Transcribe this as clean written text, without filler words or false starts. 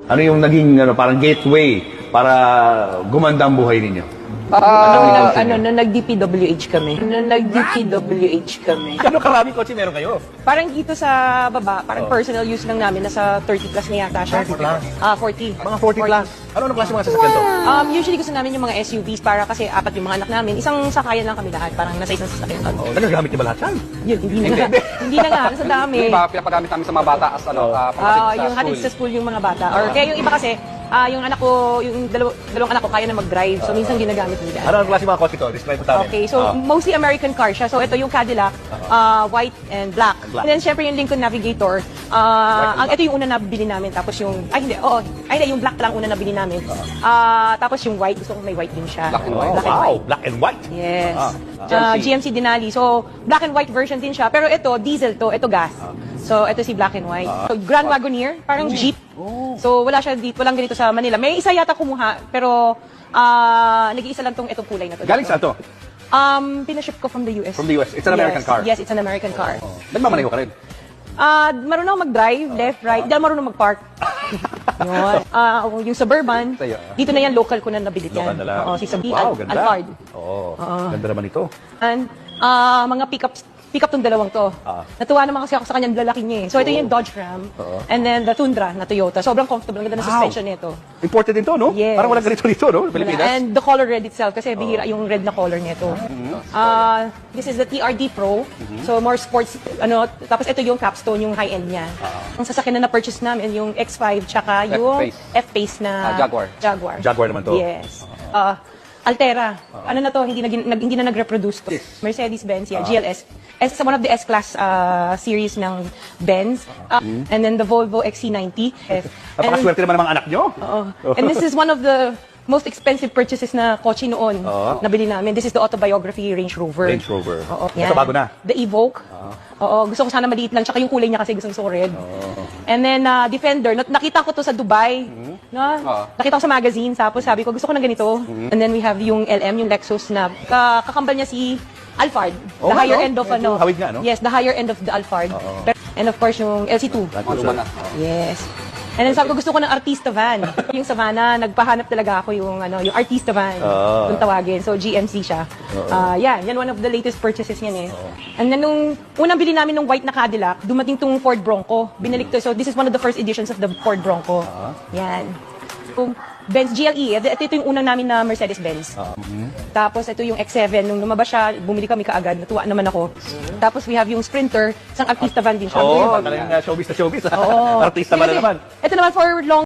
Ano yung naging parang gateway para gumanda ang buhay ninyo? Nung nag-DPWH kami. Gano'ng karaming kotse meron kayo? Parang dito sa baba, parang personal use lang namin, nasa 30 plus na yata siya. 30 plus? 40. Mga 40 plus. Ano klase mga sasakyan to? Usually gusto namin yung mga SUVs para kasi apat yung mga anak namin. Isang sakayan lang kami lahat, parang nasa isang sasakyan. Nagagamit niyo ba lahat yan? Yun, hindi na. Hindi na nga, sa dami. Yung iba, pinapagamit namin sa mga bata as Yung hatid sa school yung mga bata. Or kaya yung iba kasi, yung anak ko, yung dalawang anak ko kaya na mag-drive. So minsan ginagamit nila. Ano ang klase mga kotse to? Describe mo namin. Okay, so mostly American car siya. So ito yung Cadillac, white and black. And then syempre yung Lincoln Navigator. Ito yung una na bili namin. Tapos yung, yung black lang una na bili namin. Tapos yung white, gusto ko may white din siya. Black and white. Black and Wow, white. black and white. Yes. GMC. GMC Denali. So black and white version din siya. Pero ito, diesel to, ito gas. So ito si black and white. So Grand Wagoneer, parang Jeep. So wala siya dito, walang ganito sa Manila. May isa yata kumuha, pero nag-iisa lang itong kulay na to. Galing saan to? Pinaship ko from the US. From the US. It's an American car. Yes, it's an American car. Nagmamaneho ka rin? Marunong ako mag-drive, left, right. Hindi ako marunong mag-park. Yun. Yung Suburban, dito na yan, local ko na nabili yan. Local na lang. Oo, si Sabi, Wow, ganda. Alphard. Oo, ganda naman ito. And mga pick-up tong dalawang to. Natuwa naman kasi ako sa kanyang lalaki niya eh. So ito yung Dodge Ram. And then the Tundra na Toyota. Sobrang comfortable. Ang ganda ng suspension nito. Imported din to, no? Yes. Parang walang ganito dito, no? Pilipinas. And the color red itself, kasi bihira yung red na color nito. This is the TRD Pro. So more sports, tapos ito yung capstone, yung high-end niya. Ang sasakyan na na-purchase namin, yung X5, tsaka yung F-Pace na Jaguar. Jaguar naman to. Yes. Altera. Ano na to, hindi na nag-reproduce to. Mercedes-Benz, GLS. One of the S-Class series ng Benz. And then the Volvo XC90. Napakaswerte naman ng mga anak nyo. And this is one of the most expensive purchases na kotse noon na bili namin. This is the autobiography Range Rover. Range Rover. Yan. Ito bago na. The Evoque. Gusto ko sana maliit lang. Tsaka yung kulay niya kasi gusto ko red. And then Defender. Nakita ko to sa Dubai. Nakita ko sa magazine. Tapos sabi ko, gusto ko ng ganito. And then we have yung LM, yung Lexus na kakambal niya si Alphard. The higher end of Medyo hawig nga, no? Yes, the higher end of the Alphard. And of course yung LC2. Yes. And then sabi ko, gusto ko ng artista van. Yung Savannah, nagpahanap talaga ako yung artista van. Kung tawagin. So GMC siya. Yan one of the latest purchases niyan eh. And then nung unang bili namin ng white na Cadillac, dumating tong Ford Bronco. Binalik to. So this is one of the first editions of the Ford Bronco. Yan. Benz GLE, ito yung unang namin na Mercedes-Benz. Tapos ito yung X7, nung lumabas siya, bumili kami kaagad, natuwa naman ako. Tapos we have yung Sprinter, isang artista van din siya. Talagang showbiz na showbiz. Artista ba na naman? Ito naman for long